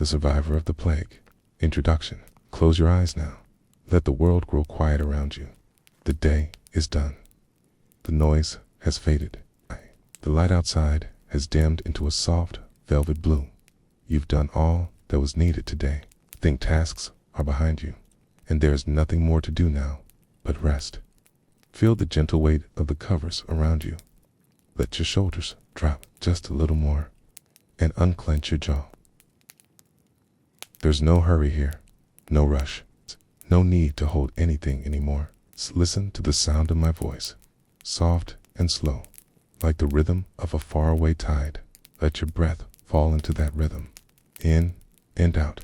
the survivor of the plague. Introduction. Close your eyes now. Let the world grow quiet around you. The day is done. The noise has faded. The light outside has dimmed into a soft velvet blue. You've done all that was needed today. Think tasks are behind you, and there is nothing more to do now but rest. Feel the gentle weight of the covers around you. Let your shoulders drop just a little more and unclench your jaw. There's no hurry here, no rush, no need to hold anything anymore. Listen to the sound of my voice, soft and slow, like the rhythm of a faraway tide. Let your breath fall into that rhythm, in and out,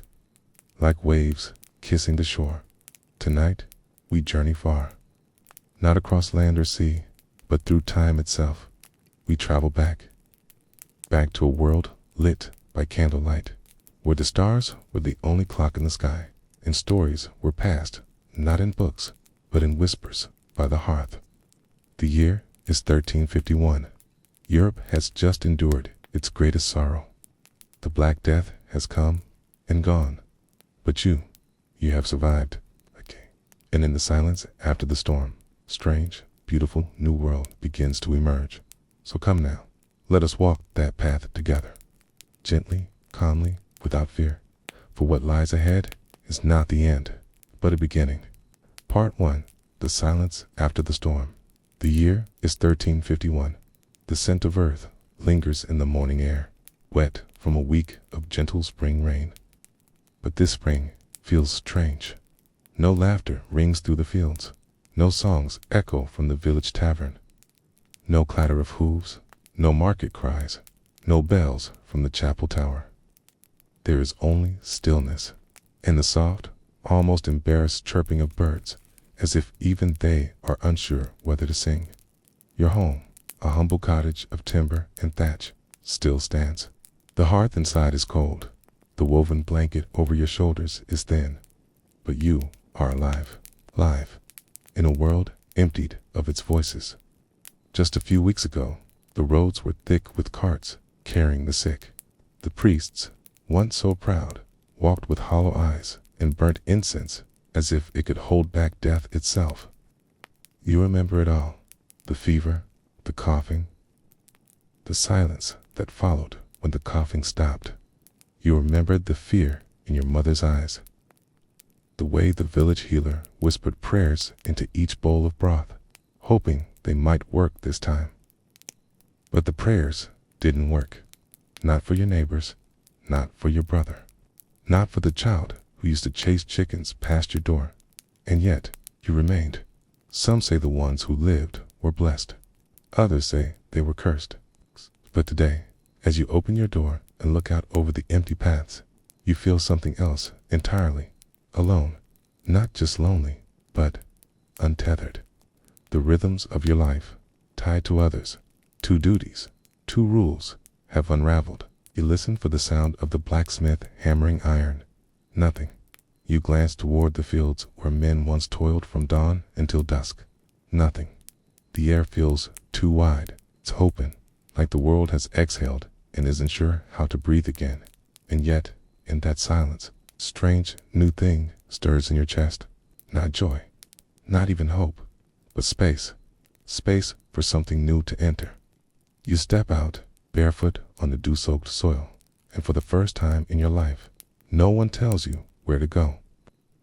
like waves kissing the shore. Tonight, we journey far, not across land or sea, but through time itself. We travel back to a world lit by candlelight, where the stars were the only clock in the sky, and stories were passed, not in books, but in whispers by the hearth. The year is 1351. Europe has just endured its greatest sorrow. The Black Death has come and gone, but you have survived. And in the silence after the storm, strange, beautiful new world begins to emerge. So come now, let us walk that path together, gently, calmly, without fear, for what lies ahead is not the end, but a beginning. Part 1. The silence after the storm. The year is 1351. The scent of earth lingers in the morning air, wet from a week of gentle spring rain. But this spring feels strange. No laughter rings through the fields. No songs echo from the village tavern. No clatter of hooves, no market cries, no bells from the chapel tower. There is only stillness, and the soft, almost embarrassed chirping of birds, as if even they are unsure whether to sing. Your home, a humble cottage of timber and thatch, still stands. The hearth inside is cold. The woven blanket over your shoulders is thin. But you are alive, in a world emptied of its voices. Just a few weeks ago, the roads were thick with carts carrying the sick. The priests, once so proud, walked with hollow eyes and burnt incense as if it could hold back death itself. You remember it all, the fever, the coughing, the silence that followed when the coughing stopped. You remembered the fear in your mother's eyes, the way the village healer whispered prayers into each bowl of broth, hoping they might work this time. But the prayers didn't work. Not for your neighbors, not for your brother, not for the child who used to chase chickens past your door. And yet, you remained. Some say the ones who lived were blessed. Others say they were cursed. But today, as you open your door and look out over the empty paths, you feel something else entirely. Alone, not just lonely, but untethered. The rhythms of your life, tied to others, to duties, to rules, have unraveled. You listen for the sound of the blacksmith hammering iron. Nothing. You glance toward the fields where men once toiled from dawn until dusk. Nothing. The air feels too wide. It's open, like the world has exhaled and isn't sure how to breathe again. And yet, in that silence, strange new thing stirs in your chest. Not joy, not even hope, but space. Space for something new to enter. You step out, barefoot on the dew-soaked soil, and for the first time in your life, no one tells you where to go.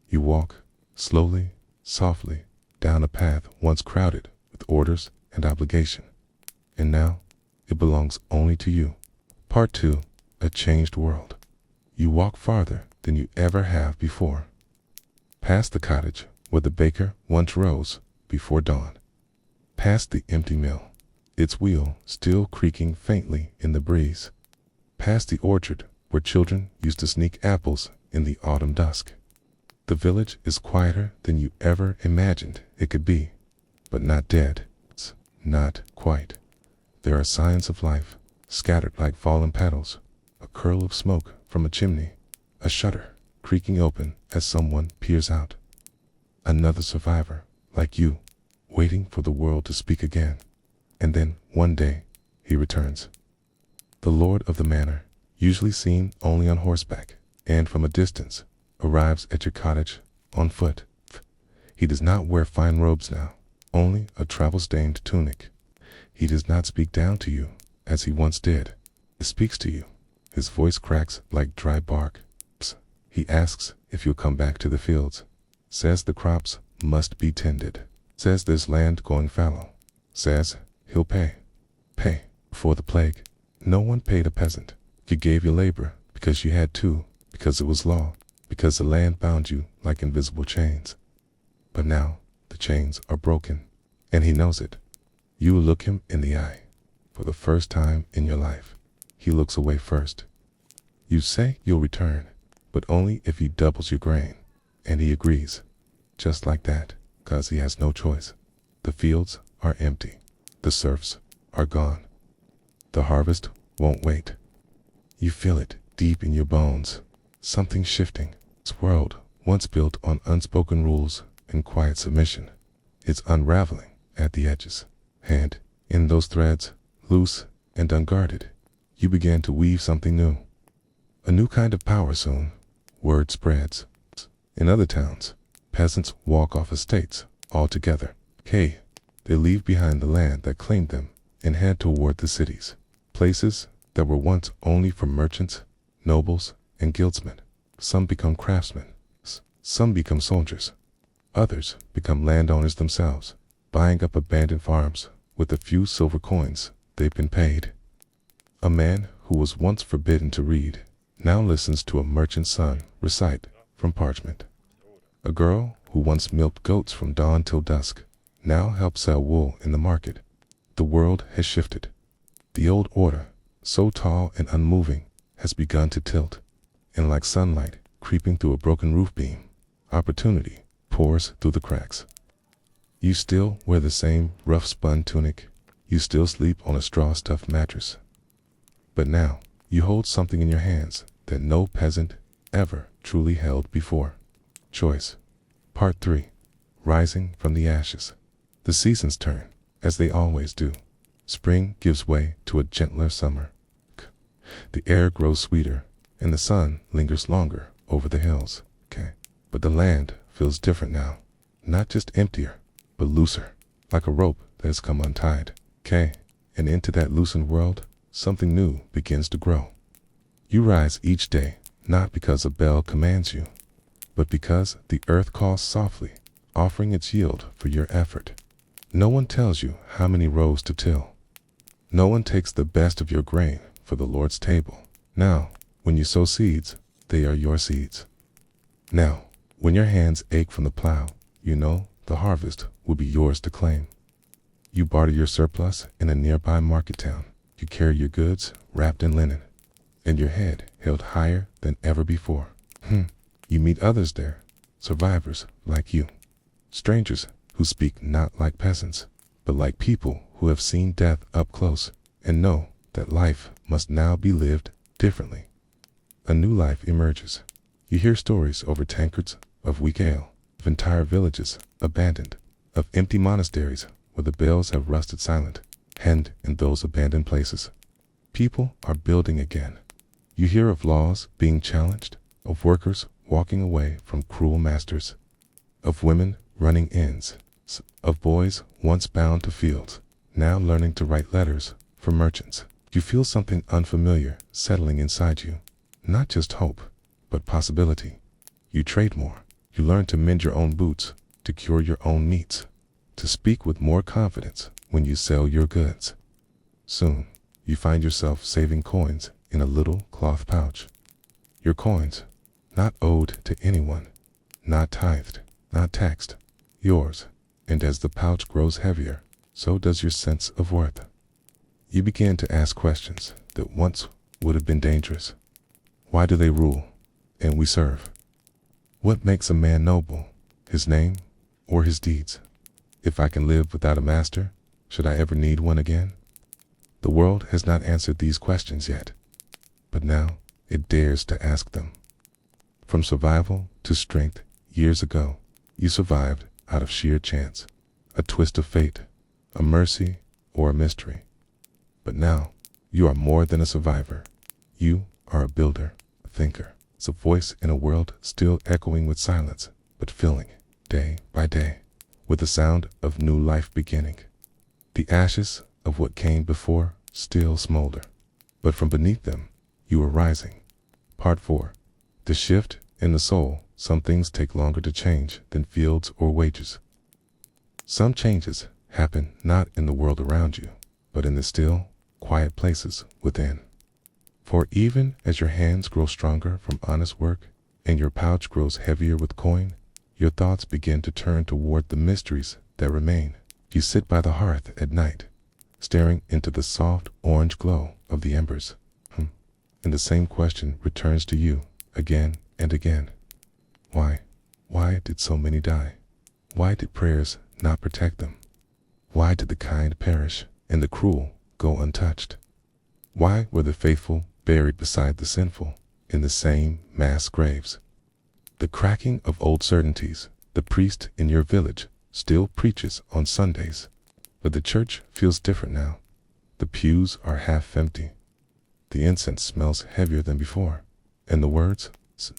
You walk, slowly, softly, down a path once crowded with orders and obligation. And now, it belongs only to you. Part 2. A changed world. You walk farther than you ever have before. Past the cottage where the baker once rose before dawn. Past the empty mill, its wheel still creaking faintly in the breeze. Past the orchard where children used to sneak apples in the autumn dusk. The village is quieter than you ever imagined it could be, but not dead. It's not quite. There are signs of life, scattered like fallen petals, a curl of smoke from a chimney, a shutter creaking open as someone peers out. Another survivor, like you, waiting for the world to speak again. And then, one day, he returns. The lord of the manor, usually seen only on horseback, and from a distance arrives at your cottage on foot. He does not wear fine robes now, only a travel-stained tunic. He does not speak down to you as he once did. He speaks to you. His voice cracks like dry bark. He asks if you'll come back to the fields. Says the crops must be tended. Says there's land going fallow. Says he'll pay. Pay. Before the plague, no one paid a peasant. You gave your labor because you had to, because it was law, because the land bound you like invisible chains. But now the chains are broken, and he knows it. You look him in the eye. For the first time in your life, he looks away first. You say you'll return, but only if he doubles your grain. And he agrees, just like that, 'cause he has no choice. The fields are empty. The serfs are gone. The harvest won't wait. You feel it deep in your bones. Something shifting. This world, once built on unspoken rules and quiet submission, is unraveling at the edges. And in those threads, loose and unguarded, you began to weave something new. A new kind of power soon. Word spreads. In other towns, peasants walk off estates altogether. They leave behind the land that claimed them and head toward the cities. Places that were once only for merchants, nobles, and guildsmen. Some become craftsmen. Some become soldiers. Others become landowners themselves, buying up abandoned farms with a few silver coins they've been paid. A man who was once forbidden to read now listens to a merchant's son recite from parchment. A girl who once milked goats from dawn till dusk now helps sell wool in the market. The world has shifted. The old order, so tall and unmoving, has begun to tilt, and like sunlight creeping through a broken roof beam, opportunity pours through the cracks. You still wear the same rough spun tunic. You still sleep on a straw-stuffed mattress. But now you hold something in your hands that no peasant ever truly held before. Choice. Part 3. Rising from the ashes. The seasons turn, as they always do. Spring gives way to a gentler summer. The air grows sweeter, and the sun lingers longer over the hills. But the land feels different now. Not just emptier, but looser, like a rope that has come untied. And into that loosened world, something new begins to grow. You rise each day, not because a bell commands you, but because the earth calls softly, offering its yield for your effort. No one tells you how many rows to till. No one takes the best of your grain for the Lord's table. Now, when you sow seeds, they are your seeds. Now, when your hands ache from the plow, you know the harvest will be yours to claim. You barter your surplus in a nearby market town. You carry your goods wrapped in linen, and your head held higher than ever before. You meet others there, survivors like you, strangers who speak not like peasants, but like people who have seen death up close and know that life must now be lived differently. A new life emerges. You hear stories over tankards of weak ale, of entire villages abandoned, of empty monasteries where the bells have rusted silent, and in those abandoned places, people are building again. You hear of laws being challenged, of workers walking away from cruel masters, of women running inns, of boys once bound to fields, now learning to write letters for merchants. You feel something unfamiliar settling inside you, not just hope, but possibility. You trade more. You learn to mend your own boots, to cure your own meats, to speak with more confidence when you sell your goods. Soon, you find yourself saving coins in a little cloth pouch. Your coins, not owed to anyone, not tithed, not taxed, yours. And as the pouch grows heavier, so does your sense of worth. You begin to ask questions that once would have been dangerous. Why do they rule, and we serve? What makes a man noble, his name or his deeds? If I can live without a master, should I ever need one again? The world has not answered these questions yet, but now it dares to ask them. From survival to strength, years ago, you survived out of sheer chance, a twist of fate, a mercy, or a mystery. But now, you are more than a survivor. You are a builder, a thinker, It's a voice in a world still echoing with silence, but filling, day by day, with the sound of new life beginning. The ashes of what came before still smolder, but from beneath them, you are rising. Part 4. The shift in the soul. Some things take longer to change than fields or wages. Some changes happen not in the world around you, but in the still, quiet places within. For even as your hands grow stronger from honest work, and your pouch grows heavier with coin, your thoughts begin to turn toward the mysteries that remain. You sit by the hearth at night, staring into the soft orange glow of the embers, and the same question returns to you again and again. Why? Why did so many die? Why did prayers not protect them? Why did the kind perish and the cruel go untouched? Why were the faithful buried beside the sinful in the same mass graves? The cracking of old certainties. The priest in your village still preaches on Sundays, but the church feels different now. The pews are half empty. The incense smells heavier than before, and the words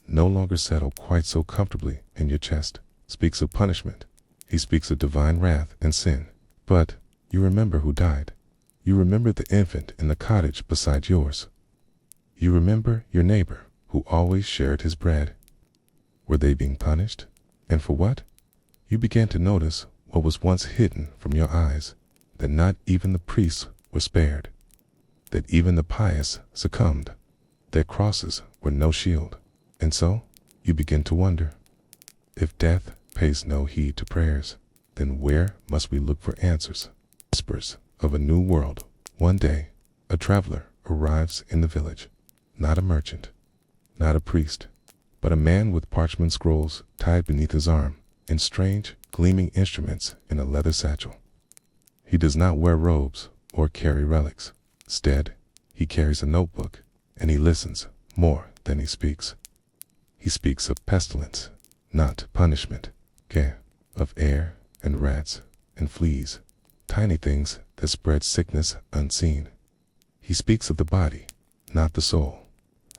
no longer settle quite so comfortably in your chest. Speaks of punishment. He speaks of divine wrath and sin. But you remember who died. You remember the infant in the cottage beside yours. You remember your neighbor who always shared his bread. Were they being punished? And for what? You began to notice what was once hidden from your eyes, that not even the priests were spared, that even the pious succumbed. Their crosses were no shield. And so you begin to wonder, if death pays no heed to prayers, then where must we look for answers? Whispers of a new world. One day, a traveler arrives in the village, not a merchant, not a priest, but a man with parchment scrolls tied beneath his arm, and strange, gleaming instruments in a leather satchel. He does not wear robes or carry relics. Instead, he carries a notebook, and he listens more than he speaks. He speaks of pestilence, not punishment, of air and rats and fleas, tiny things that spread sickness unseen. He speaks of the body, not the soul,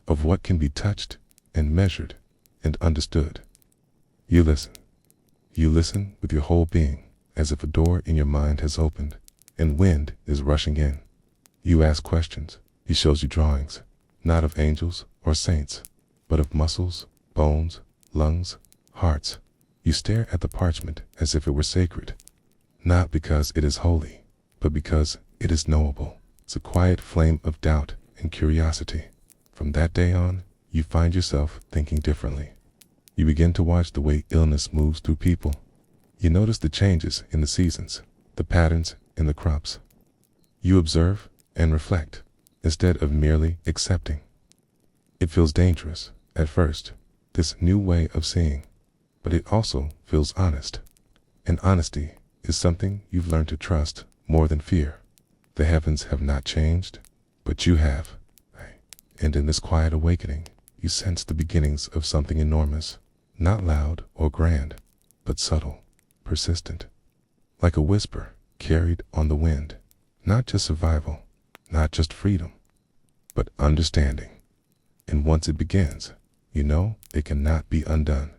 of what can be touched and measured and understood. You listen. You listen with your whole being, as if a door in your mind has opened and wind is rushing in. You ask questions. He shows you drawings, not of angels or saints, but of muscles, bones, lungs, hearts. You stare at the parchment as if it were sacred, not because it is holy, but because it is knowable. It's a quiet flame of doubt and curiosity. From that day on, you find yourself thinking differently. You begin to watch the way illness moves through people. You notice the changes in the seasons, the patterns in the crops. You observe and reflect, instead of merely accepting. It feels dangerous at first, this new way of seeing, but it also feels honest. And honesty is something you've learned to trust more than fear. The heavens have not changed, but you have. And in this quiet awakening, you sense the beginnings of something enormous, not loud or grand, but subtle, persistent, like a whisper carried on the wind. Not just survival, not just freedom, but understanding. And once it begins, you know it cannot be undone.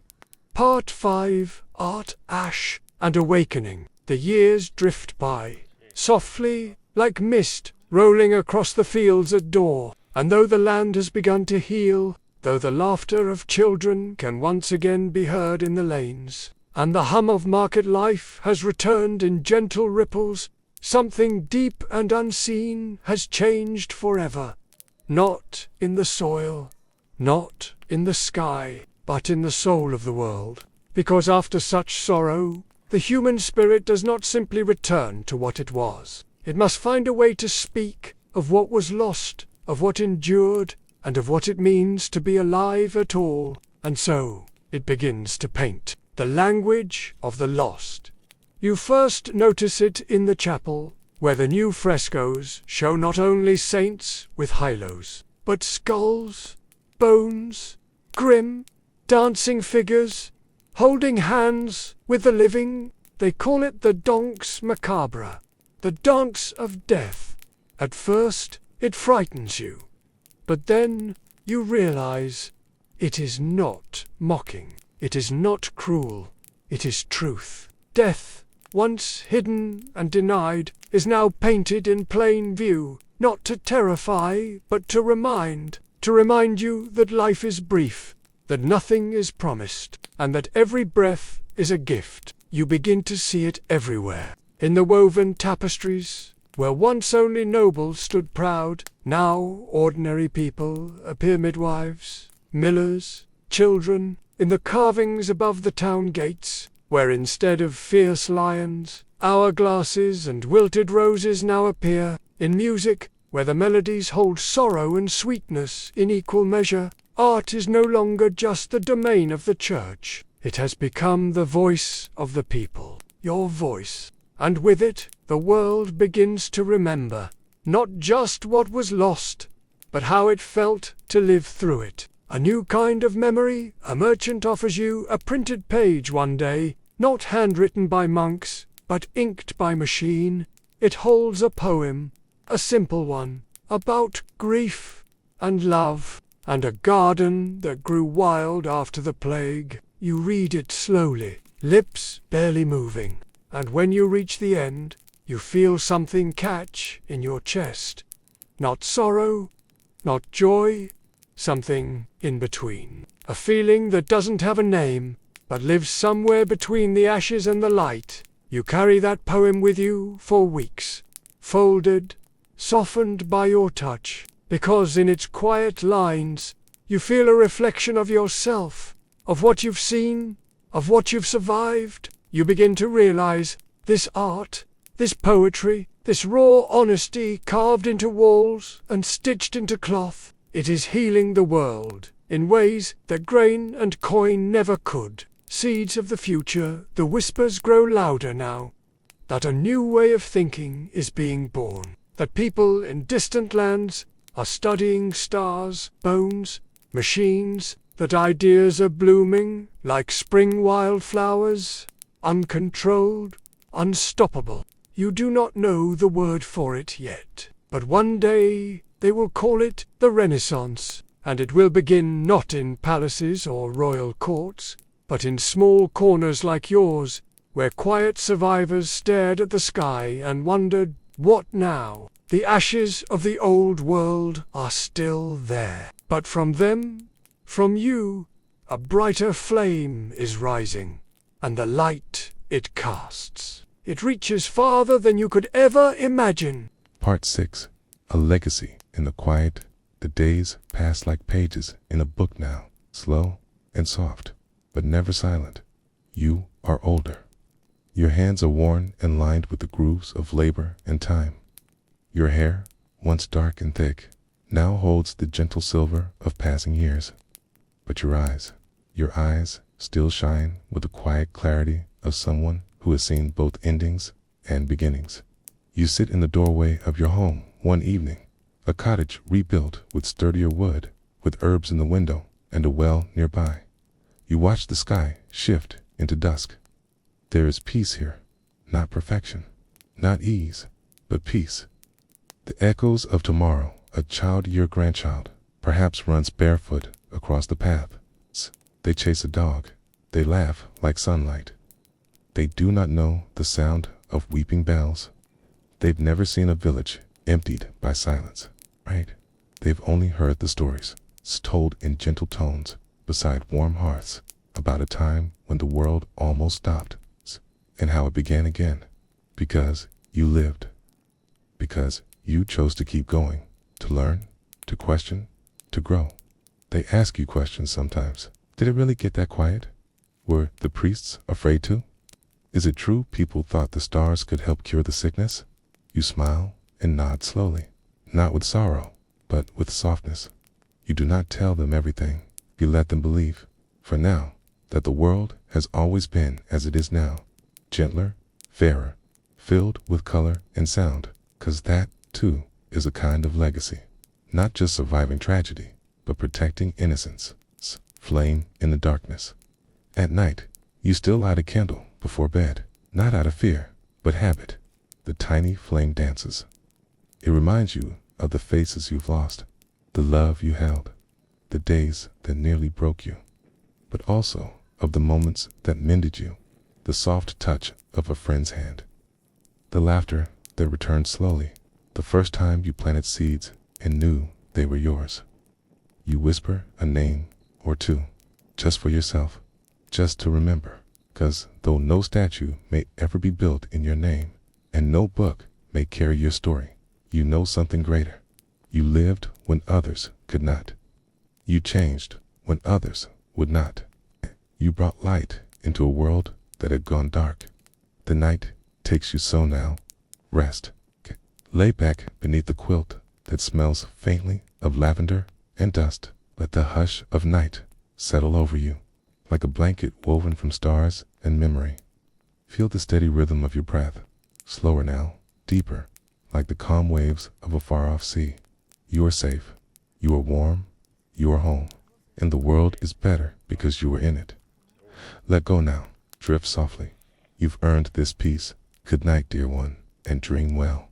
Part 5. Art, Ash, and Awakening. The years drift by, softly, like mist, rolling across the fields at dawn. And though the land has begun to heal, though the laughter of children can once again be heard in the lanes, and the hum of market life has returned in gentle ripples, something deep and unseen has changed forever. Not in the soil, not in the sky, but in the soul of the world. Because after such sorrow, the human spirit does not simply return to what it was. It must find a way to speak of what was lost, of what endured, and of what it means to be alive at all. And so, it begins to paint the language of the lost. You first notice it in the chapel, where the new frescoes show not only saints with halos, but skulls, bones, grim, dancing figures, holding hands with the living. They call it the Danse Macabre, the dance of death. At first, it frightens you, but then you realize It is not mocking. It is not cruel. It is truth. Death, once hidden and denied, is now painted in plain view, not to terrify, but to remind you that life is brief, that nothing is promised, and that every breath is a gift. You begin to see it everywhere. In the woven tapestries, where once only nobles stood proud, now ordinary people appear midwives, millers, children. In the carvings above the town gates, where instead of fierce lions, hourglasses and wilted roses now appear. In music, where the melodies hold sorrow and sweetness in equal measure, art is no longer just the domain of the church. It has become the voice of the people, your voice. And with it, the world begins to remember, not just what was lost, but how it felt to live through it. A new kind of memory. A merchant offers you a printed page one day, not handwritten by monks, but inked by machine. It holds a poem, a simple one, about grief and love, and a garden that grew wild after the plague. You read it slowly, lips barely moving, and when you reach the end, you feel something catch in your chest. Not sorrow, not joy, something in between. A feeling that doesn't have a name, but lives somewhere between the ashes and the light. You carry that poem with you for weeks, folded, softened by your touch, because in its quiet lines, you feel a reflection of yourself, of what you've seen, of what you've survived. You begin to realize this art, this poetry, this raw honesty carved into walls and stitched into cloth, it is healing the world in ways that grain and coin never could. Seeds of the future, the whispers grow louder now, that a new way of thinking is being born, that people in distant lands are studying stars, bones, machines, that ideas are blooming like spring wildflowers, uncontrolled, unstoppable. You do not know the word for it yet, but one day they will call it the Renaissance, and it will begin not in palaces or royal courts, but in small corners like yours, where quiet survivors stared at the sky and wondered, what now? The ashes of the old world are still there, but from them, from you, a brighter flame is rising, and the light it casts, it reaches farther than you could ever imagine. Part 6. A legacy in the quiet. The days pass like pages in a book now, slow and soft, but never silent. You are older. Your hands are worn and lined with the grooves of labor and time. Your hair, once dark and thick, now holds the gentle silver of passing years. But your eyes still shine with the quiet clarity of someone who has seen both endings and beginnings. You sit in the doorway of your home one evening, a cottage rebuilt with sturdier wood, with herbs in the window and a well nearby. You watch the sky shift into dusk. There is peace here, not perfection, not ease, but peace. The echoes of tomorrow, a child, your grandchild, perhaps runs barefoot across the path. They chase a dog. They laugh like sunlight. They do not know the sound of weeping bells. They've never seen a village emptied by silence, right? They've only heard the stories, told in gentle tones, beside warm hearths, about a time when the world almost stopped, and how it began again, because you lived, because you chose to keep going, to learn, to question, to grow. They ask you questions sometimes. Did it really get that quiet? Were the priests afraid to? Is it true people thought the stars could help cure the sickness? You smile and nod slowly, not with sorrow, but with softness. You do not tell them everything. You let them believe, for now, that the world has always been as it is now, gentler, fairer, filled with color and sound, 'cause that, too, is a kind of legacy. Not just surviving tragedy, but protecting innocence, flame in the darkness. At night, you still light a candle before bed, not out of fear, but habit. The tiny flame dances. It reminds you of the faces you've lost, the love you held, the days that nearly broke you, but also of the moments that mended you, the soft touch of a friend's hand, the laughter that returned slowly, the first time you planted seeds and knew they were yours. You whisper a name or two, just for yourself, just to remember, 'cause though no statue may ever be built in your name, and no book may carry your story, you know something greater. You lived when others could not. You changed when others would not. You brought light into a world that had gone dark. The night takes you so now. Rest. Lay back beneath the quilt that smells faintly of lavender and dust. Let the hush of night settle over you, like a blanket woven from stars and memory. Feel the steady rhythm of your breath, slower now, deeper, like the calm waves of a far-off sea. You are safe, you are warm, you are home, and the world is better because you are in it. Let go now, drift softly. You've earned this peace. Good night, dear one, and dream well.